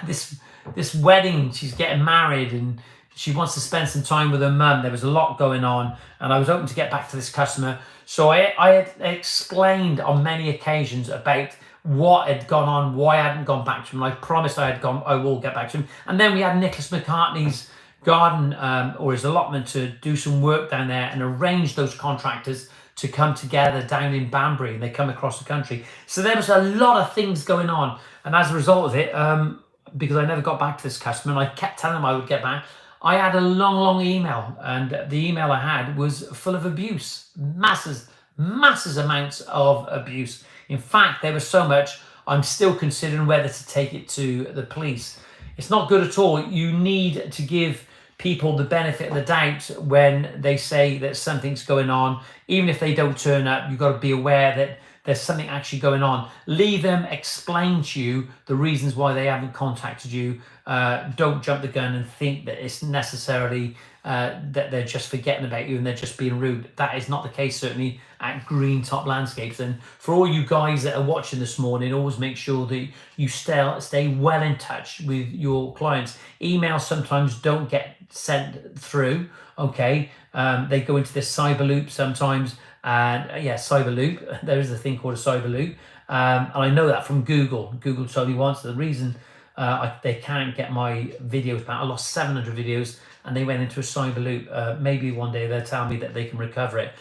S1: this wedding, she's getting married, and she wants to spend some time with her mum. There was a lot going on, and I was hoping to get back to this customer. So I had explained on many occasions about what had gone on, why I hadn't gone back to him. I promised I will get back to him. And then we had Nicholas McCartney's garden, or his allotment, to do some work down there and arrange those contractors to come together down in Banbury, and they come across the country. So there was a lot of things going on. And as a result of it, because I never got back to this customer, and I kept telling them I would get back, I had a long email, and the email I had was full of abuse, masses amounts of abuse. In fact, there was so much, I'm still considering whether to take it to the police. It's not good at all. You need to give people the benefit of the doubt when they say that something's going on. Even if they don't turn up, you've got to be aware that there's something actually going on. Leave them explain to you the reasons why they haven't contacted you. Don't jump the gun and think that it's necessarily that they're just forgetting about you and they're just being rude. That is not the case, certainly at Greentop Landscapes. And for all you guys that are watching this morning, always make sure that you stay well in touch with your clients. Emails sometimes don't get sent through, okay? They go into this cyber loop sometimes, and yeah, cyber loop. There is a thing called a cyber loop, and I know that from Google. Google told me once the reason they can't get my videos back. I lost 700 videos, and they went into a cyber loop. Maybe one day they'll tell me that they can recover it.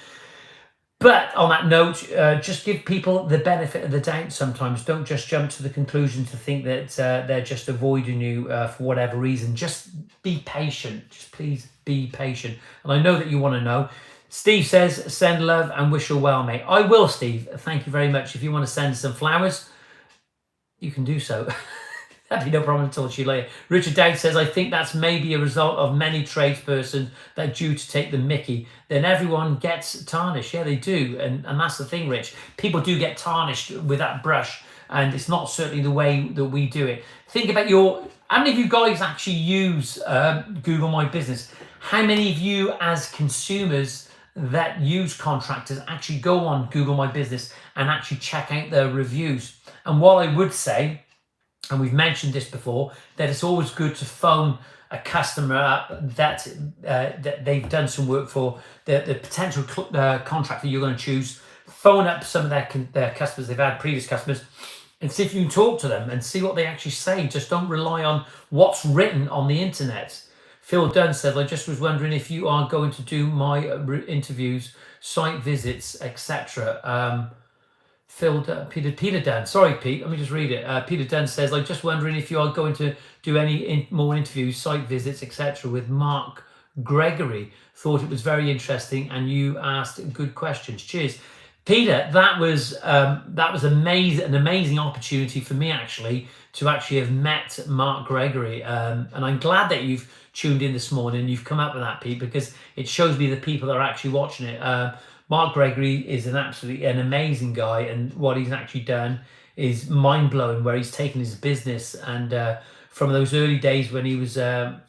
S1: But on that note, just give people the benefit of the doubt sometimes. Don't just jump to the conclusion to think that they're just avoiding you for whatever reason. Just be patient. Just please be patient. And I know that you want to know. Steve says, send love and wish her well, mate. I will, Steve. Thank you very much. If you want to send some flowers, you can do so. That'd be no problem at all. See you later. Richard Dowd says, I think that's maybe a result of many tradespersons that are due to take the mickey. Then everyone gets tarnished. Yeah, they do. And that's the thing, Rich. People do get tarnished with that brush. And it's not certainly the way that we do it. Think about how many of you guys actually use Google My Business? How many of you as consumers that use contractors actually go on Google My Business and actually check out their reviews? And what I would say, and we've mentioned this before, that it's always good to phone a customer up that they've done some work for, the potential contractor you're going to choose. Phone up some of their customers they've had, previous customers, and see if you can talk to them and see what they actually say. Just don't rely on what's written on the internet. Phil Dunn says, I just was wondering if you are going to do my interviews, site visits, etc. Peter Dunn. Sorry, Pete. Let me just read it. Peter Dunn says, I'm just wondering if you are going to do any more interviews, site visits, etc. with Mark Gregory. Thought it was very interesting, and you asked good questions. Cheers, Peter. That was amazing. An amazing opportunity for me actually to have met Mark Gregory. And I'm glad that you've tuned in this morning. You've come up with that, Pete, because it shows me the people that are actually watching it. Mark Gregory is an amazing guy, and what he's actually done is mind-blowing, where he's taken his business and from those early days when he was a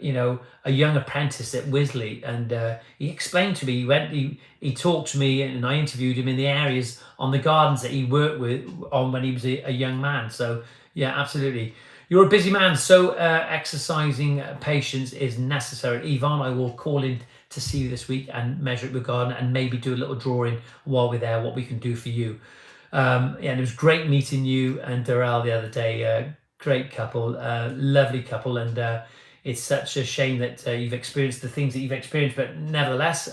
S1: young apprentice at Wisley, and he explained to me, he talked to me, and I interviewed him in the areas on the gardens that he worked with on when he was a young man. So yeah, absolutely. You're a busy man, so exercising patience is necessary. Yvonne, I will call in to see you this week and measure it with garden and maybe do a little drawing while we're there, what we can do for you. And it was great meeting you and Darrell the other day. Great couple, lovely couple, and it's such a shame that you've experienced the things that you've experienced, but nevertheless,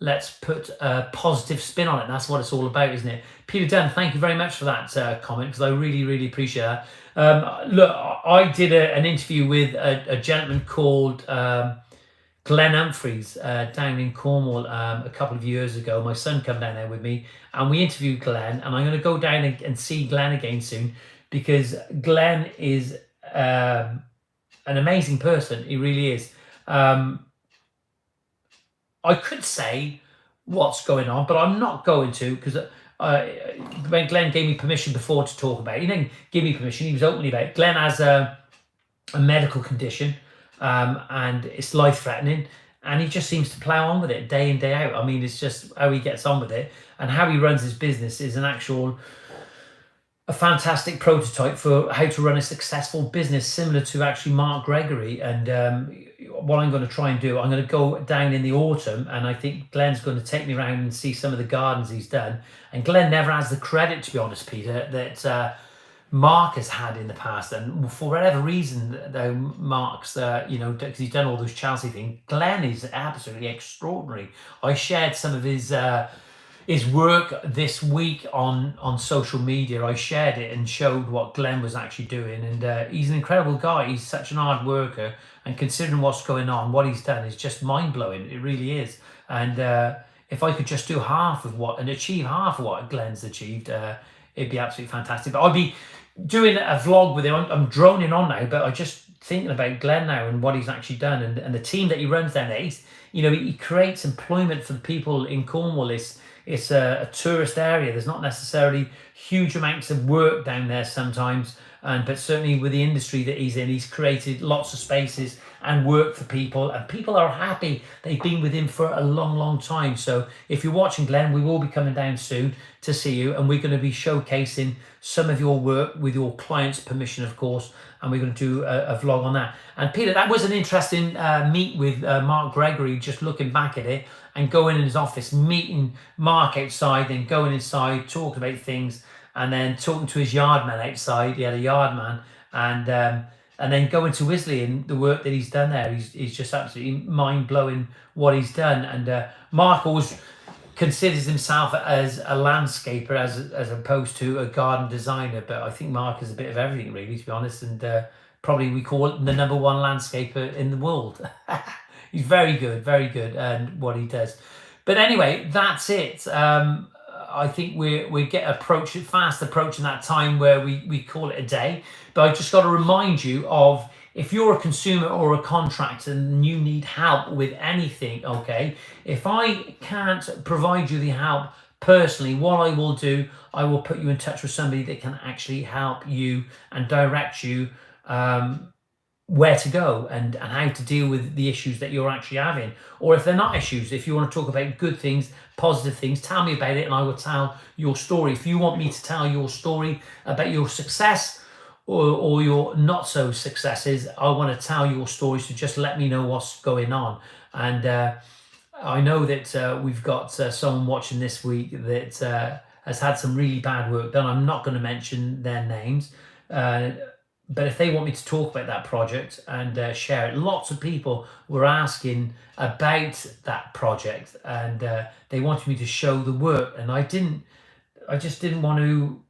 S1: let's put a positive spin on it. That's what it's all about, isn't it? Peter Dunn, thank you very much for that comment, because I really, really appreciate that. Look, I did an interview with a gentleman called Glenn Humphreys down in Cornwall a couple of years ago. My son came down there with me, and we interviewed Glenn, and I'm going to go down and see Glenn again soon, because Glenn is an amazing person. He really is. I could say what's going on, but I'm not going to, because when Glenn gave me permission before to talk about it, he didn't give me permission, he was openly about it. Glenn has a medical condition, and it's life-threatening, and he just seems to plow on with it day in, day out. I mean, it's just how he gets on with it, and how he runs his business is a fantastic prototype for how to run a successful business, similar to actually Mark Gregory. And what I'm going to try and do, I'm going to go down in the autumn, and I think Glenn's going to take me around and see some of the gardens he's done. And Glenn never has the credit, to be honest, Peter, that Mark has had in the past. And for whatever reason, though, Mark's, because he's done all those Chelsea things, Glenn is absolutely extraordinary. I shared some of his work this week on social media. I shared it and showed what Glenn was actually doing, and he's an incredible guy. He's such an hard worker, and considering what's going on, what he's done is just mind-blowing. It really is. And if I could just do achieve half of what Glenn's achieved, it'd be absolutely fantastic. But I'll be doing a vlog with him. I'm droning on now, but I'm just thinking about Glenn now and what he's actually done, and the team that he runs down there. He creates employment for the people in Cornwall. it's a tourist area. There's not necessarily huge amounts of work down there sometimes, but certainly with the industry that he's in, he's created lots of spaces and work for people, and people are happy. They've been with him for a long, long time. So if you're watching, Glenn, we will be coming down soon to see you, and we're going to be showcasing some of your work with your client's permission, of course, and we're going to do a vlog on that. And Peter, that was an interesting meet with Mark Gregory, just looking back at it and going in his office, meeting Mark outside, then going inside, talking about things, and then talking to his yard man outside. He had a yard man, and then going to Wisley and the work that he's done there. He's just absolutely mind-blowing what he's done. And Mark always considers himself as a landscaper as opposed to a garden designer, but I think Mark is a bit of everything, really, to be honest, and probably we call it the #1 landscaper in the world. He's very good and what he does. But anyway, that's it. I think we get fast approaching that time where we call it a day. But I just got to remind you of, if you're a consumer or a contractor and you need help with anything, okay, if I can't provide you the help personally, what I will do, I will put you in touch with somebody that can actually help you and direct you where to go and how to deal with the issues that you're actually having. Or if they're not issues, if you want to talk about good things, positive things, tell me about it and I will tell your story. If you want me to tell your story about your success or your not so successes, I want to tell your story, so just let me know what's going on. And I know that we've got someone watching this week that has had some really bad work done. I'm not going to mention their names, but if they want me to talk about that project and share it, lots of people were asking about that project, and they wanted me to show the work, and I just didn't want to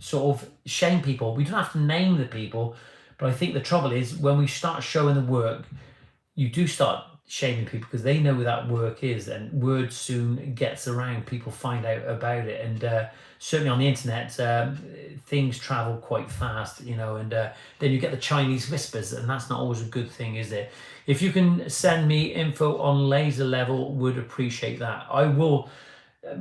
S1: sort of shame people. We don't have to name the people, but I think the trouble is when we start showing the work, you do start shaming people because they know where that work is, and word soon gets around. People find out about it, and certainly on the internet, things travel quite fast, and then you get the Chinese whispers, and that's not always a good thing, is it? If you can send me info on Laser Level, would appreciate that. I will.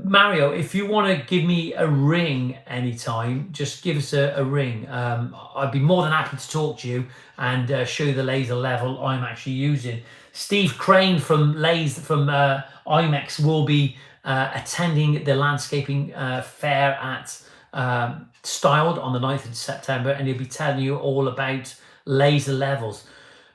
S1: Mario, if you want to give me a ring anytime, just give us a ring. I'd be more than happy to talk to you and show you the laser level I'm actually using. Steve Crane from IMEX will be attending the landscaping fair at Styled on the 9th of September, and he'll be telling you all about laser levels.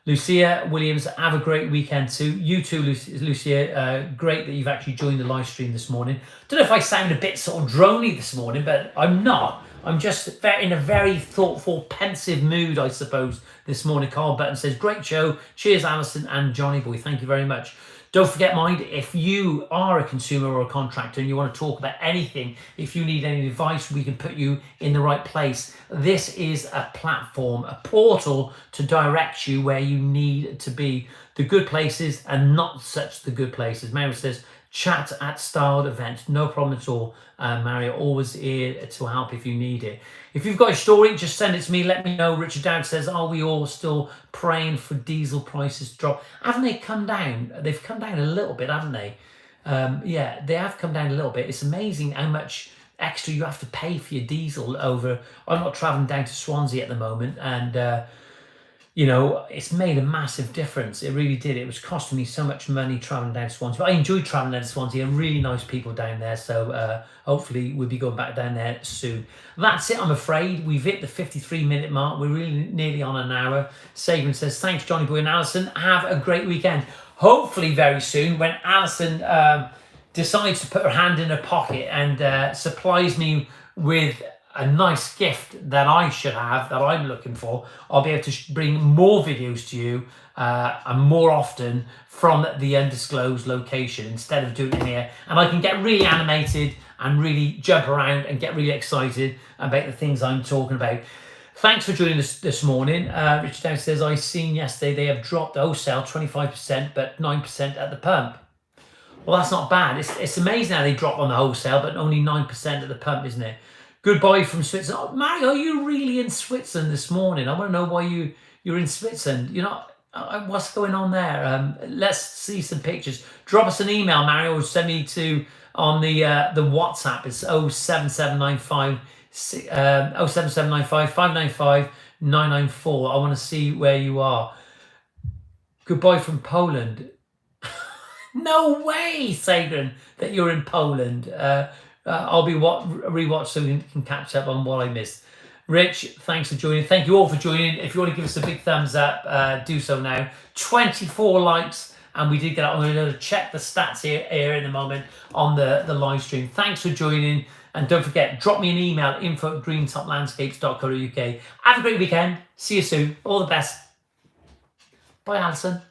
S1: Lucia Williams, have a great weekend too. You too, Lucia. Great that you've actually joined the live stream this morning. Don't know if I sound a bit sort of drony this morning, but I'm not. I'm just in a very thoughtful, pensive mood, I suppose, this morning. Carl Button says, great show. Cheers, Alison and Johnyboy. Thank you very much. Don't forget, mind, if you are a consumer or a contractor and you want to talk about anything, if you need any advice, we can put you in the right place. This is a platform, a portal to direct you where you need to be. The good places and not such the good places. Mary says, chat at Styled events. No problem at all. Mario, always here to help if you need it. If you've got a story, just send it to me. Let me know. Richard Dowd says, are we all still praying for diesel prices to drop? Haven't they come down? They've come down a little bit, haven't they? Yeah, they have come down a little bit. It's amazing how much extra you have to pay for your diesel over. I'm not traveling down to Swansea at the moment, and it's made a massive difference. It really did. It was costing me so much money traveling down to Swansea. But I enjoyed traveling down to Swansea. Really nice people down there. So hopefully we'll be going back down there soon. That's it, I'm afraid. We've hit the 53-minute mark. We're really nearly on an hour. Sagan says, thanks, Johnyboy and Alison. Have a great weekend. Hopefully very soon, when Alison decides to put her hand in her pocket and supplies me with a nice gift that I should have, that I'm looking for, I'll be able to bring more videos to you and more often from the undisclosed location instead of doing it here. And I can get really animated and really jump around and get really excited about the things I'm talking about. Thanks for joining us this morning. Richard Down says, I seen yesterday they have dropped wholesale 25%, but 9% at the pump. Well, that's not bad. It's amazing how they drop on the wholesale, but only 9% at the pump, isn't it? Goodbye from Switzerland. Oh, Mario, are you really in Switzerland this morning? I want to know why you're in Switzerland. What's going on there? Let's see some pictures. Drop us an email, Mario, or send me to on the WhatsApp. It's 07795 07795 595 994. I want to see where you are. Goodbye from Poland. No way, Sagran, that you're in Poland. I'll be rewatch so we can catch up on what I missed. Rich, thanks for joining. Thank you all for joining. If you want to give us a big thumbs up, do so now. 24 likes, and we did get out. I'm going to check the stats here in a moment on the live stream. Thanks for joining, and don't forget, drop me an email, info@greentoplandscapes.co.uk. Have a great weekend. See you soon. All the best. Bye, Alison.